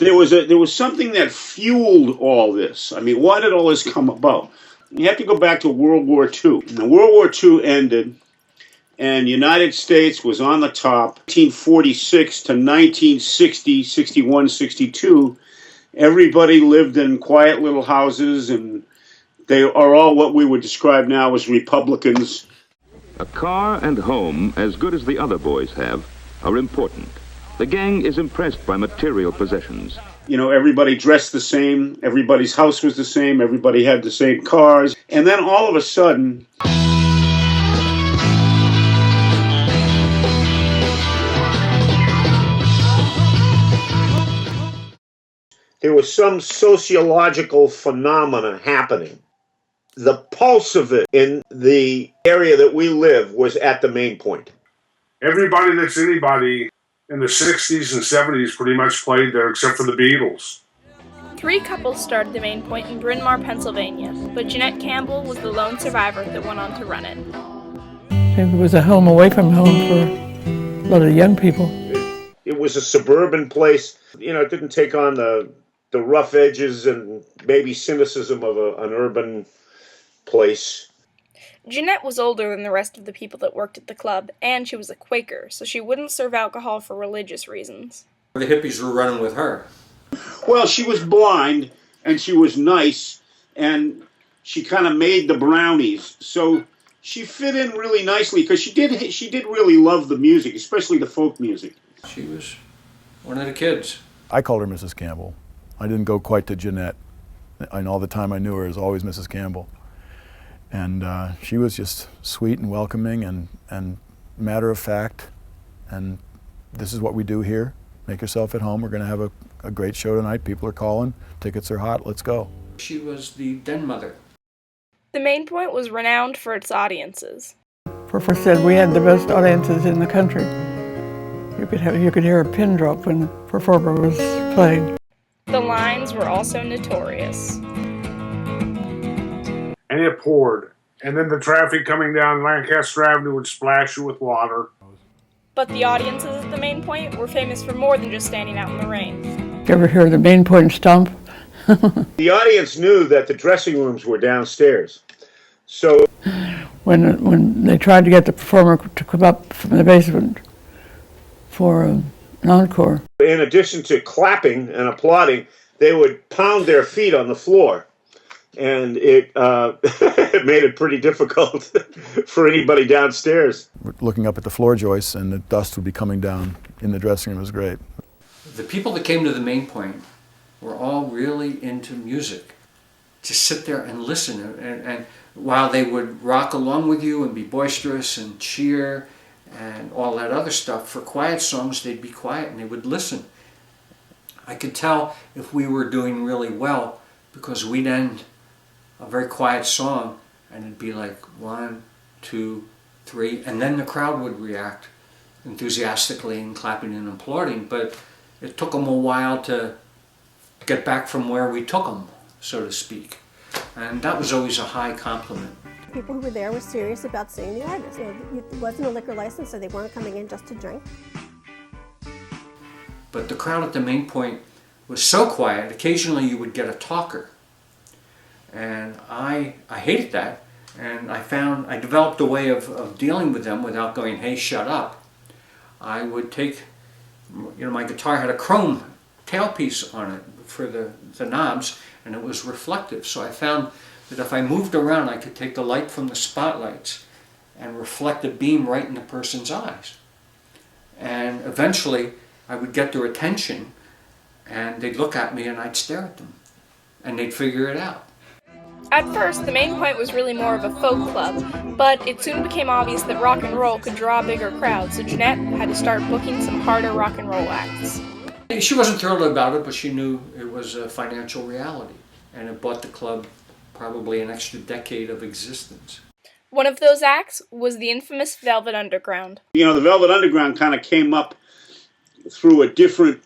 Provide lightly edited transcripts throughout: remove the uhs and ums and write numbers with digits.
There was something that fueled all this. I mean, why did all this come about? You have to go back to World War II. Now, World War II ended, and the United States was on the top. 1946 to 1960, 61, 62, everybody lived in quiet little houses, and they are all what we would describe now as Republicans. A car and home, as good as the other boys have, are important. The gang is impressed by material possessions. You know, everybody dressed the same, everybody's house was the same, everybody had the same cars. And then all of a sudden, there was some sociological phenomena happening. The pulse of it in the area that we live was at the main point. Everybody that's anybody in the 60s and 70s pretty much played there, except for the Beatles. 3 couples started the Main Point in Bryn Mawr, Pennsylvania, but Jeanette Campbell was the lone survivor that went on to run it. It was a home away from home for a lot of young people. It was a suburban place. You know, it didn't take on the rough edges and maybe cynicism of an urban place. Jeanette was older than the rest of the people that worked at the club, and she was a Quaker, so she wouldn't serve alcohol for religious reasons. The hippies were running with her. Well, she was blind, and she was nice, and she kind of made the brownies, so she fit in really nicely, because she did really love the music, especially the folk music. She was one of the kids. I called her Mrs. Campbell. I didn't go quite to Jeanette, and all the time I knew her as always Mrs. Campbell. And she was just sweet and welcoming and matter of fact. And this is what we do here. Make yourself at home. We're going to have a great show tonight. People are calling. Tickets are hot. Let's go. She was the den mother. The Main Point was renowned for its audiences. Furfur said we had the best audiences in the country. You could hear a pin drop when Furfur was playing. The lines were also notorious. And it poured. And then the traffic coming down Lancaster Avenue would splash you with water. But the audiences at the Main Point were famous for more than just standing out in the rain. You ever hear the Main Point stomp? The audience knew that the dressing rooms were downstairs. So when they tried to get the performer to come up from the basement for an encore, in addition to clapping and applauding, they would pound their feet on the floor. And it it made it pretty difficult for anybody downstairs. Looking up at the floor joists, and the dust would be coming down in the dressing room. It was great. The people that came to the Main Point were all really into music. Just sit there and listen. And while they would rock along with you and be boisterous and cheer and all that other stuff, for quiet songs they'd be quiet and they would listen. I could tell if we were doing really well because we'd end a very quiet song and it'd be like 1, 2, 3, and then the crowd would react enthusiastically and clapping and applauding. But it took them a while to get back from where we took them, so to speak. And that was always a high compliment. People who were there were serious about seeing the artist. You know, it wasn't a liquor license, so they weren't coming in just to drink. But the crowd at the Main Point was so quiet, occasionally you would get a talker. And I hated that, and I developed a way of dealing with them without going, hey, shut up. I would take, my guitar had a chrome tailpiece on it for the knobs, and it was reflective. So I found that if I moved around, I could take the light from the spotlights and reflect a beam right in the person's eyes. And eventually, I would get their attention, and they'd look at me, and I'd stare at them, and they'd figure it out. At first, the Main Point was really more of a folk club, but it soon became obvious that rock and roll could draw a bigger crowd, so Jeanette had to start booking some harder rock and roll acts. She wasn't thrilled about it, but she knew it was a financial reality, and it bought the club probably an extra decade of existence. One of those acts was the infamous Velvet Underground. You know, the Velvet Underground kind of came up through a different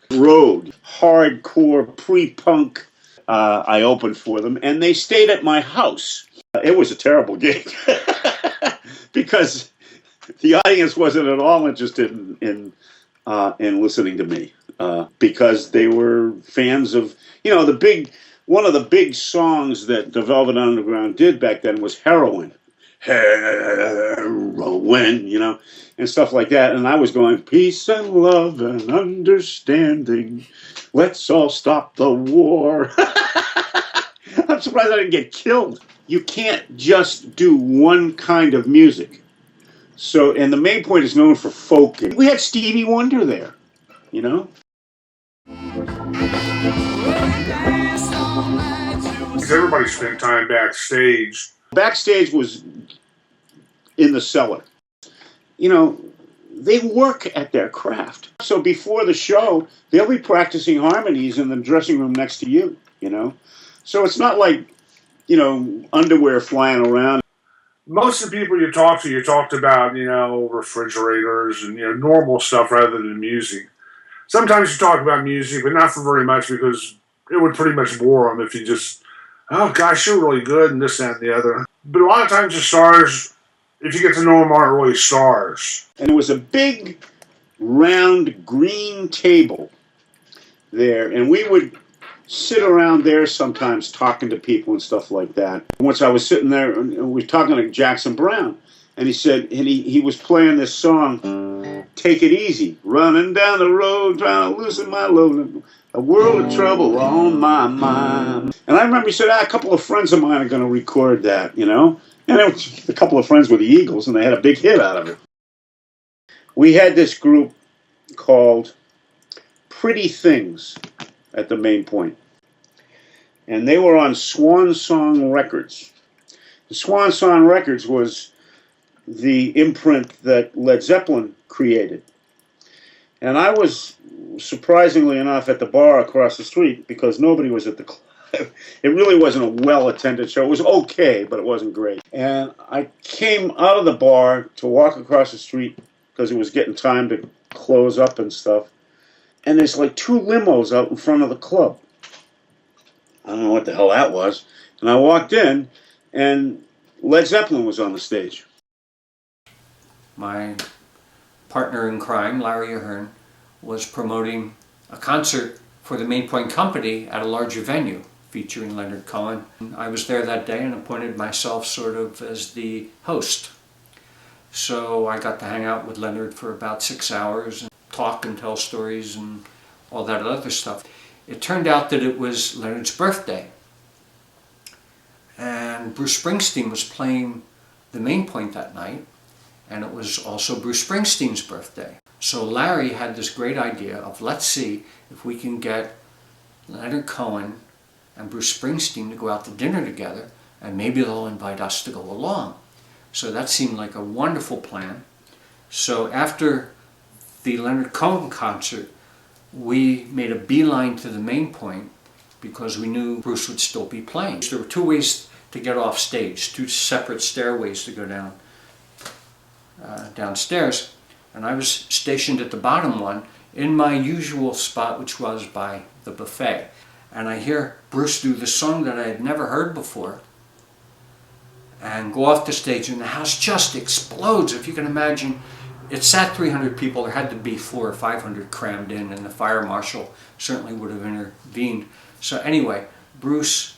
road, hardcore, pre-punk. I opened for them, and they stayed at my house. It was a terrible gig because the audience wasn't at all interested in listening to me. because they were fans of, one of the big songs that the Velvet Underground did back then was Heroin. Heroin, and stuff like that. And I was going, peace and love and understanding. Let's all stop the war. I'm surprised I didn't get killed. You can't just do one kind of music. So, and the Main Point is known for folk. We had Stevie Wonder there, Because everybody spent time backstage. Backstage was in the cellar. They work at their craft. So before the show, they'll be practicing harmonies in the dressing room next to you, So it's not like, underwear flying around. Most of the people you talked about, refrigerators and, normal stuff rather than music. Sometimes you talk about music, but not for very much because it would pretty much bore them if you just, oh gosh, you're really good and this, that, and the other. But a lot of times the stars, if you get to know them, aren't really stars. And there was a big, round, green table there, and we would sit around there sometimes talking to people and stuff like that. Once I was sitting there, and we were talking to Jackson Browne, and he said, and he was playing this song, Take It Easy, running down the road, trying to loosen my load, a world of trouble on my mind. And I remember he said, a couple of friends of mine are going to record that, And a couple of friends were the Eagles, and they had a big hit out of it. We had this group called Pretty Things at the Main Point. And they were on Swan Song Records. The Swan Song Records was the imprint that Led Zeppelin created. And I was, surprisingly enough, at the bar across the street because nobody was at the club. It really wasn't a well-attended show. It was okay, but it wasn't great. And I came out of the bar to walk across the street because it was getting time to close up and stuff. And there's like 2 limos out in front of the club. I don't know what the hell that was. And I walked in, and Led Zeppelin was on the stage. My partner in crime, Larry Ahern, was promoting a concert for the Main Point Company at a larger venue featuring Leonard Cohen. I was there that day and appointed myself sort of as the host. So I got to hang out with Leonard for about 6 hours and talk and tell stories and all that other stuff. It turned out that it was Leonard's birthday. And Bruce Springsteen was playing the Main Point that night, and it was also Bruce Springsteen's birthday. So Larry had this great idea of, let's see if we can get Leonard Cohen and Bruce Springsteen to go out to dinner together, and maybe they'll invite us to go along. So that seemed like a wonderful plan. So after the Leonard Cohen concert, we made a beeline to the Main Point because we knew Bruce would still be playing. There were 2 ways to get off stage, 2 separate stairways to go downstairs. And I was stationed at the bottom one in my usual spot, which was by the buffet. And I hear Bruce do the song that I had never heard before and go off the stage, and the house just explodes. If you can imagine, it sat 300 people. There had to be 400 or 500 crammed in, and the fire marshal certainly would have intervened. So anyway, Bruce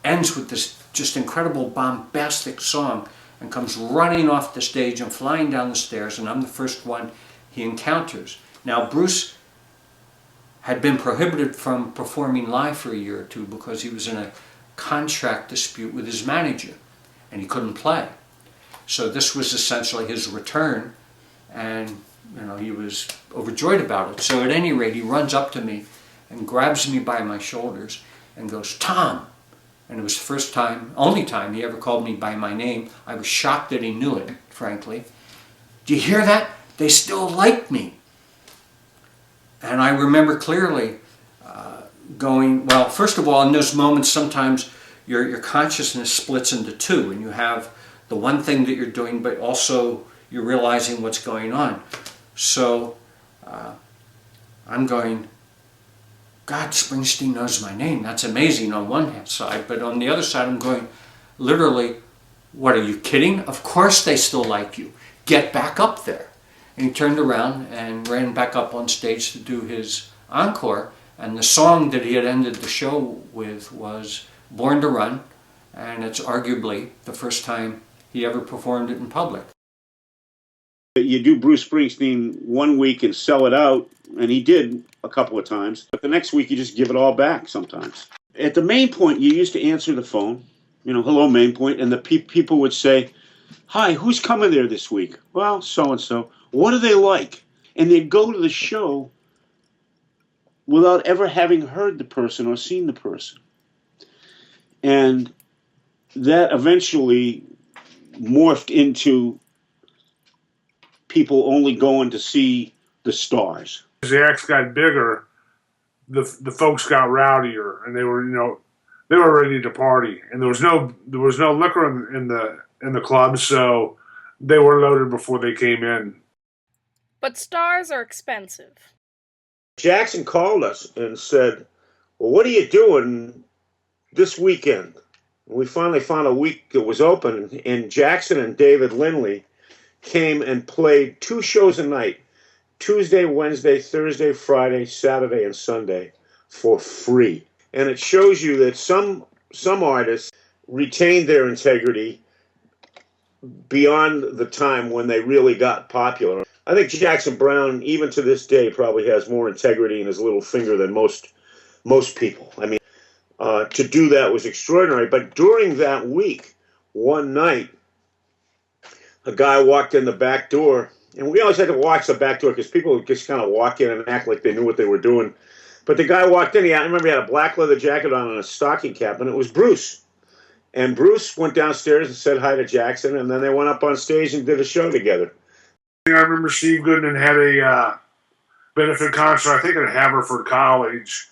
ends with this just incredible bombastic song and comes running off the stage and flying down the stairs, and I'm the first one he encounters. Now, Bruce had been prohibited from performing live for a year or 2 because he was in a contract dispute with his manager, and he couldn't play. So this was essentially his return, and he was overjoyed about it. So at any rate, he runs up to me and grabs me by my shoulders and goes, "Tom." And it was the first time, only time he ever called me by my name. I was shocked that he knew it, frankly. "Do you hear that? They still like me." And I remember clearly going, well, first of all, in those moments, sometimes your consciousness splits into 2, and you have the one thing that you're doing, but also you're realizing what's going on. So I'm going, God, Springsteen knows my name. That's amazing on one side. But on the other side, I'm going, literally, what, are you kidding? Of course they still like you. Get back up there. And he turned around and ran back up on stage to do his encore. And the song that he had ended the show with was Born to Run. And it's arguably the first time he ever performed it in public. You do Bruce Springsteen one week and sell it out, and he did a couple of times. But the next week, you just give it all back sometimes. At the Main Point, you used to answer the phone, hello, Main Point, and the people would say, hi, who's coming there this week? Well, so-and-so. What do they like? And they'd go to the show without ever having heard the person or seen the person. And that eventually morphed into people only going to see the stars. As the acts got bigger, the folks got rowdier, and they were ready to party, and there was no liquor in the club, so they were loaded before they came in. But stars are expensive. Jackson called us and said, well, what are you doing this weekend? We finally found a week that was open, and Jackson and David Lindley came and played 2 shows a night, Tuesday, Wednesday, Thursday, Friday, Saturday, and Sunday, for free. And it shows you that some artists retained their integrity beyond the time when they really got popular. I think Jackson Browne, even to this day, probably has more integrity in his little finger than most people. I mean, to do that was extraordinary. But during that week, one night, a guy walked in the back door, and we always had to watch the back door because people would just kind of walk in and act like they knew what they were doing. But the guy walked in, I remember he had a black leather jacket on and a stocking cap, and it was Bruce. And Bruce went downstairs and said hi to Jackson, and then they went up on stage and did a show together. I remember Steve Goodman had a benefit concert, I think at Haverford College,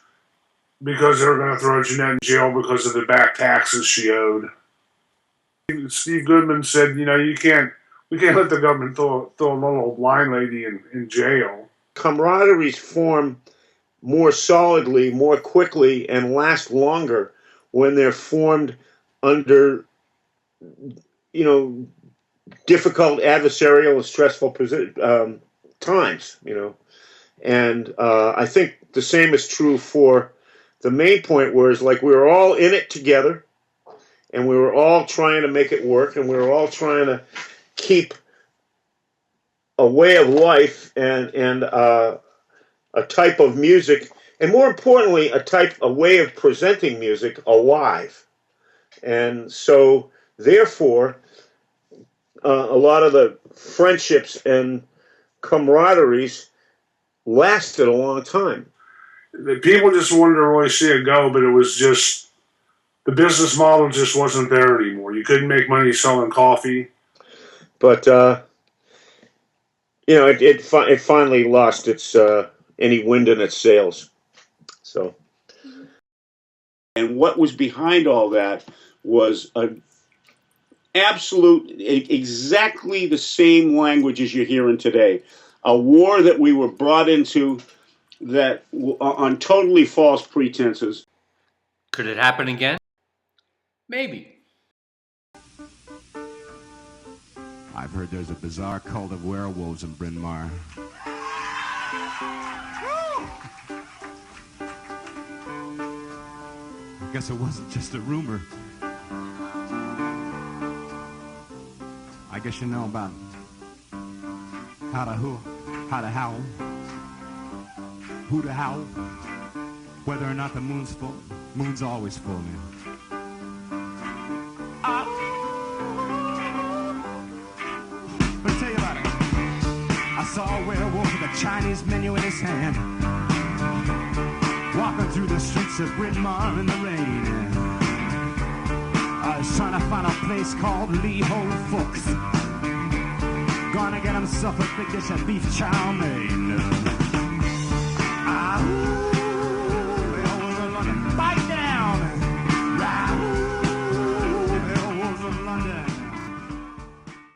because they were going to throw Jeanette in jail because of the back taxes she owed. Steve Goodman said, we can't let the government throw a little old blind lady in jail. Camaraderies form more solidly, more quickly, and last longer when they're formed under, difficult adversarial and stressful times, And I think the same is true for the Main Point, whereas like we were all in it together, and we were all trying to make it work, and we were all trying to keep a way of life and a type of music, and more importantly, a way of presenting music alive. And so, therefore, a lot of the friendships and camaraderies lasted a long time. The people just wanted to really see it go, but it was just, the business model just wasn't there anymore. You couldn't make money selling coffee. But, it finally lost its any wind in its sails. So, and what was behind all that was an absolute, exactly the same language as you're hearing today. A war that we were brought into that on totally false pretenses. Could it happen again? Maybe. I've heard there's a bizarre cult of werewolves in Bryn Mawr. I guess it wasn't just a rumor. I guess you know about how to howl, who to howl, whether or not the moon's full. Moon's always full, man. Let me tell you about it. I saw a werewolf with a Chinese menu in his hand, walking through the streets of Bryn Mawr in the rain. I was trying to find a place called Lee Ho Fooks. Gonna get himself a big dish of beef chow mein.